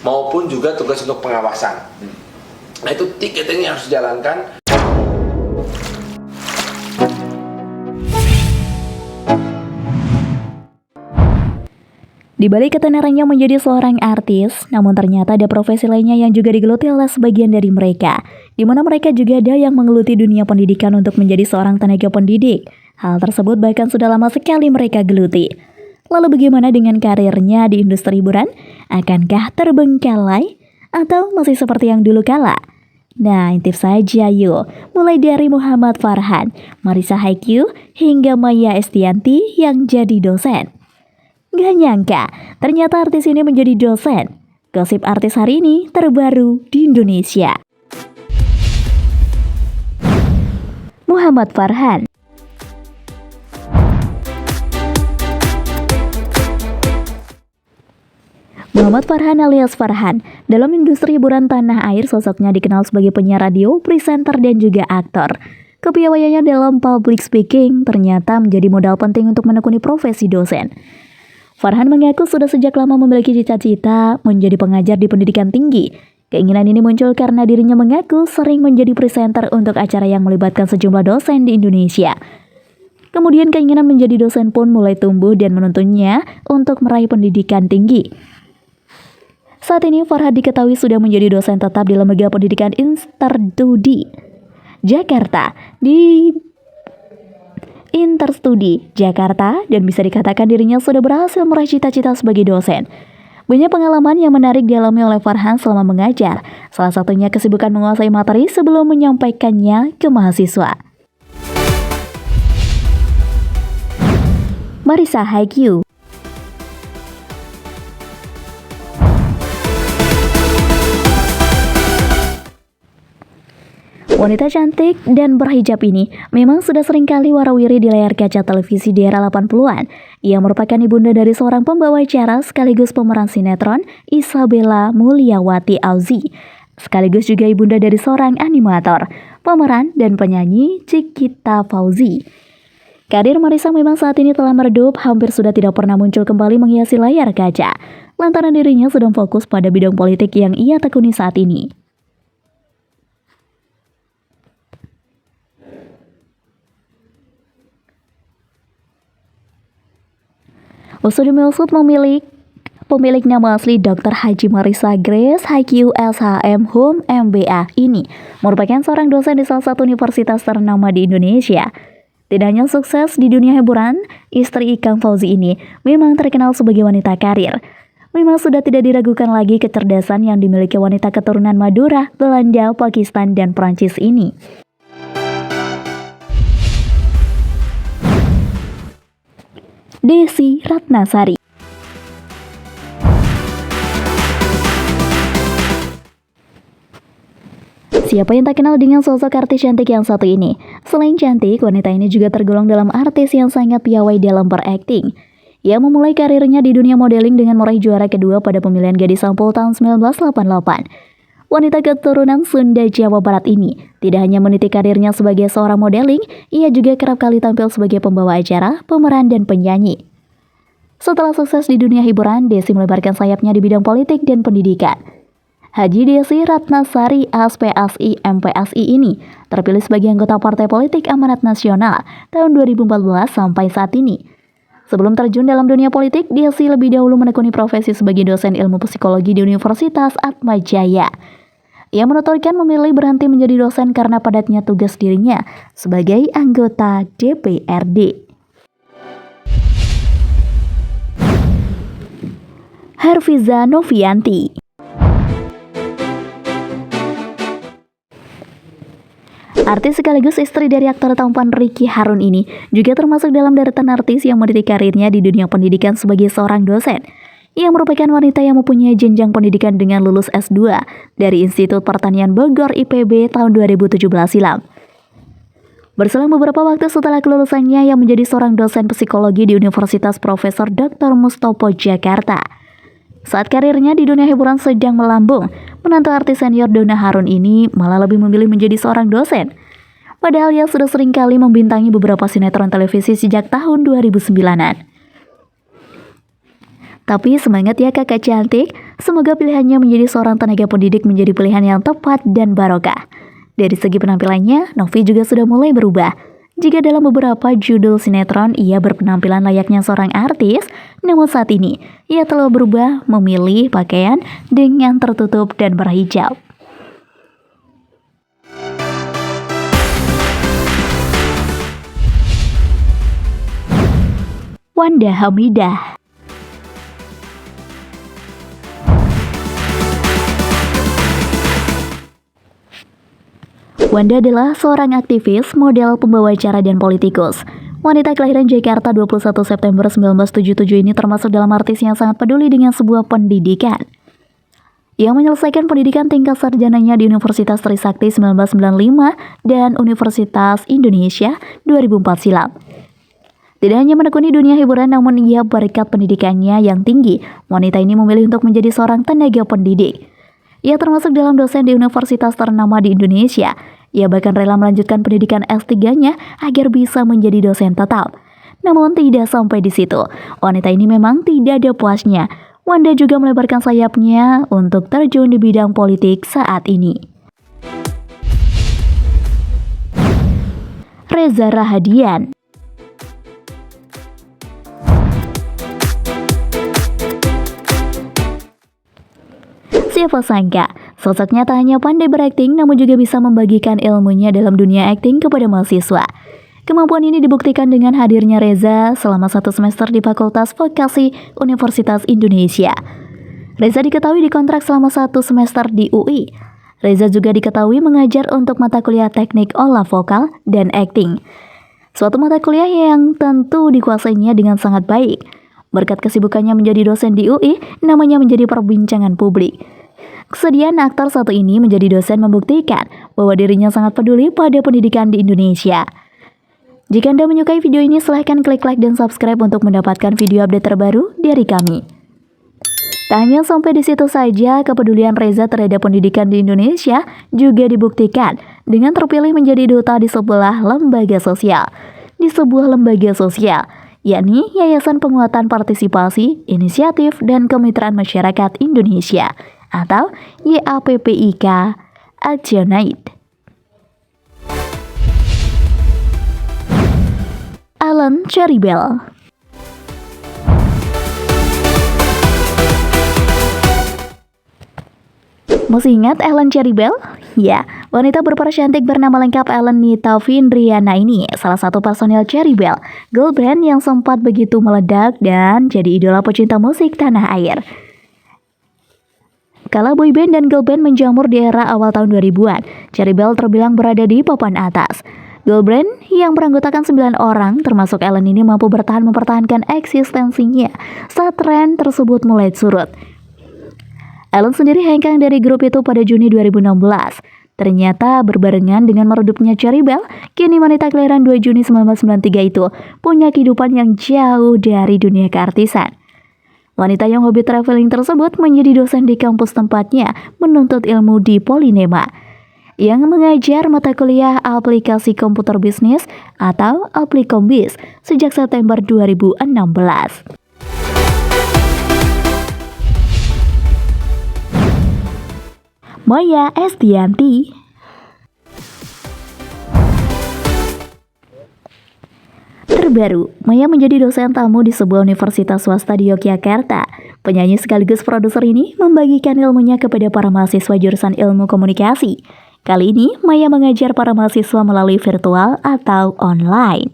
maupun juga tugas untuk pengawasan. Nah, itu 3 teknik yang harus dijalankan. Di balik ketenarannya menjadi seorang artis, namun ternyata ada profesi lainnya yang juga digeluti oleh sebagian dari mereka, di mana mereka juga ada yang menggeluti dunia pendidikan untuk menjadi seorang tenaga pendidik. Hal tersebut bahkan sudah lama sekali mereka geluti. Lalu bagaimana dengan karirnya di industri hiburan? Akankah terbengkalai? Atau masih seperti yang dulu kala? Nah, intip saja yuk. Mulai dari Muhammad Farhan, Marissa Haque, hingga Maya Estianty yang jadi dosen. Gak nyangka, ternyata artis ini menjadi dosen. Gosip artis hari ini terbaru di Indonesia. Muhammad Farhan. Muhammad Farhan alias Farhan, dalam industri hiburan tanah air sosoknya dikenal sebagai penyiar radio, presenter, dan juga aktor. Kepiawaiannya dalam public speaking ternyata menjadi modal penting untuk menekuni profesi dosen. Farhan mengaku sudah sejak lama memiliki cita-cita menjadi pengajar di pendidikan tinggi. Keinginan ini muncul karena dirinya mengaku sering menjadi presenter untuk acara yang melibatkan sejumlah dosen di Indonesia. Kemudian keinginan menjadi dosen pun mulai tumbuh dan menuntunnya untuk meraih pendidikan tinggi. Saat ini Farhan diketahui sudah menjadi dosen tetap di Lembaga Pendidikan Interstudi Jakarta Interstudi Jakarta, dan bisa dikatakan dirinya sudah berhasil meraih cita-cita sebagai dosen. Banyak pengalaman yang menarik dialami oleh Farhan selama mengajar, salah satunya kesibukan menguasai materi sebelum menyampaikannya ke mahasiswa. Marissa Haque. Wanita cantik dan berhijab ini memang sudah seringkali warawiri di layar kaca televisi di era 80-an. Ia merupakan ibunda dari seorang pembawa acara sekaligus pemeran sinetron, Isabella Mulyawati Auzie. Sekaligus juga ibunda dari seorang animator, pemeran, dan penyanyi Cikita Fauzi. Karir Marissa memang saat ini telah meredup, hampir sudah tidak pernah muncul kembali menghiasi layar kaca, lantaran dirinya sedang fokus pada bidang politik yang ia tekuni saat ini. Usut pemilik nama asli Dr. Haji Marissa Grace Haque SHM Hum MBA ini merupakan seorang dosen di salah satu universitas ternama di Indonesia. Tidak hanya sukses di dunia hiburan, istri Ikang Fauzi ini memang terkenal sebagai wanita karir. Memang sudah tidak diragukan lagi kecerdasan yang dimiliki wanita keturunan Madura, Belanda, Pakistan, dan Prancis ini. Desi Ratnasari. Siapa yang tak kenal dengan sosok artis cantik yang satu ini? Selain cantik, wanita ini juga tergolong dalam artis yang sangat piawai dalam berakting. Ia memulai karirnya di dunia modeling dengan meraih juara kedua pada pemilihan Gadis Sampul tahun 1988. Wanita keturunan Sunda Jawa Barat ini tidak hanya meniti karirnya sebagai seorang modeling, ia juga kerap kali tampil sebagai pembawa acara, pemeran, dan penyanyi. Setelah sukses di dunia hiburan, Desi melebarkan sayapnya di bidang politik dan pendidikan. Haji Desi Ratnasari SPSI MPSI ini terpilih sebagai anggota Partai Politik Amanat Nasional tahun 2014 sampai saat ini. Sebelum terjun dalam dunia politik, Desi lebih dahulu menekuni profesi sebagai dosen ilmu psikologi di Universitas Atmajaya. Ia menuturkan memilih berhenti menjadi dosen karena padatnya tugas dirinya sebagai anggota DPRD. Herfiza Novianti. Artis sekaligus istri dari aktor tampan Ricky Harun ini juga termasuk dalam deretan artis yang meniti karirnya di dunia pendidikan sebagai seorang dosen. Ia merupakan wanita yang mempunyai jenjang pendidikan dengan lulus S2 dari Institut Pertanian Bogor IPB tahun 2017 silam. Berselang beberapa waktu setelah kelulusannya, ia menjadi seorang dosen psikologi di Universitas Profesor Dr. Mustopo Jakarta. Saat karirnya di dunia hiburan sedang melambung, menantu artis senior Donna Harun ini malah lebih memilih menjadi seorang dosen. Padahal ia sudah sering kali membintangi beberapa sinetron televisi sejak tahun 2009-an. Tapi semangat ya kakak cantik, Semoga pilihannya menjadi seorang tenaga pendidik menjadi pilihan yang tepat dan barokah. Dari segi penampilannya, Novi juga sudah mulai berubah. Jika dalam beberapa judul sinetron ia berpenampilan layaknya seorang artis, namun saat ini ia telah berubah memilih pakaian dengan tertutup dan berhijab. Wanda Hamidah. Wanda adalah seorang aktivis, model, pembawa acara, dan politikus. Wanita kelahiran Jakarta 21 September 1977 ini termasuk dalam artis yang sangat peduli dengan sebuah pendidikan. Yang menyelesaikan pendidikan tingkat sarjananya di Universitas Trisakti 1995 dan Universitas Indonesia 2004 silam. Tidak hanya menekuni dunia hiburan, namun ia berkat pendidikannya yang tinggi, wanita ini memilih untuk menjadi seorang tenaga pendidik. Ia termasuk dalam dosen di universitas ternama di Indonesia. Ia bahkan rela melanjutkan pendidikan S3-nya agar bisa menjadi dosen tetap. Namun tidak sampai di situ. Wanita ini memang tidak ada puasnya. Wanda juga melebarkan sayapnya untuk terjun di bidang politik saat ini. Reza Rahadian. Siapa sangka, sosoknya tak hanya pandai berakting namun juga bisa membagikan ilmunya dalam dunia akting kepada mahasiswa. Kemampuan ini dibuktikan dengan hadirnya Reza selama 1 semester di Fakultas Vokasi Universitas Indonesia. Reza diketahui dikontrak selama 1 semester di UI. Reza juga diketahui mengajar untuk mata kuliah teknik olah vokal dan akting. Suatu mata kuliah yang tentu dikuasainya dengan sangat baik. Berkat kesibukannya menjadi dosen di UI, namanya menjadi perbincangan publik. Kesediaan aktor satu ini menjadi dosen membuktikan bahwa dirinya sangat peduli pada pendidikan di Indonesia. Jika Anda menyukai video ini, silahkan klik like dan subscribe untuk mendapatkan video update terbaru dari kami. Tak hanya sampai di situ saja, kepedulian Reza terhadap pendidikan di Indonesia juga dibuktikan dengan terpilih menjadi duta di sebuah lembaga sosial. Yakni Yayasan Penguatan Partisipasi, Inisiatif, dan Kemitraan Masyarakat Indonesia atau YAPPIK Actionaid. Alan Cherry-Bell. Masih ingat Ellen Cherry-Bell? Ya, wanita berperan cantik bernama lengkap Ellen Nita Vindriana ini salah satu personil Cherry-Bell, girl band yang sempat begitu meledak dan jadi idola pecinta musik tanah air. Kala boyband dan girl band menjamur di era awal tahun 2000-an, Cherry-Bell terbilang berada di papan atas. Girl band yang beranggotakan 9 orang, termasuk Ellen ini mampu mempertahankan eksistensinya saat tren tersebut mulai surut. Ellen sendiri hengkang dari grup itu pada Juni 2016. Ternyata berbarengan dengan meredupnya Cherry-Bell, kini wanita kelahiran 2 Juni 1993 itu punya kehidupan yang jauh dari dunia keartisan. Wanita yang hobi traveling tersebut menjadi dosen di kampus tempatnya menuntut ilmu di Polinema, yang mengajar mata kuliah aplikasi komputer bisnis atau Aplikobis sejak September 2016. Maya Estianty. Terbaru, Maya menjadi dosen tamu di sebuah universitas swasta di Yogyakarta. Penyanyi sekaligus produser ini membagikan ilmunya kepada para mahasiswa jurusan ilmu komunikasi. Kali ini, Maya mengajar para mahasiswa melalui virtual atau online.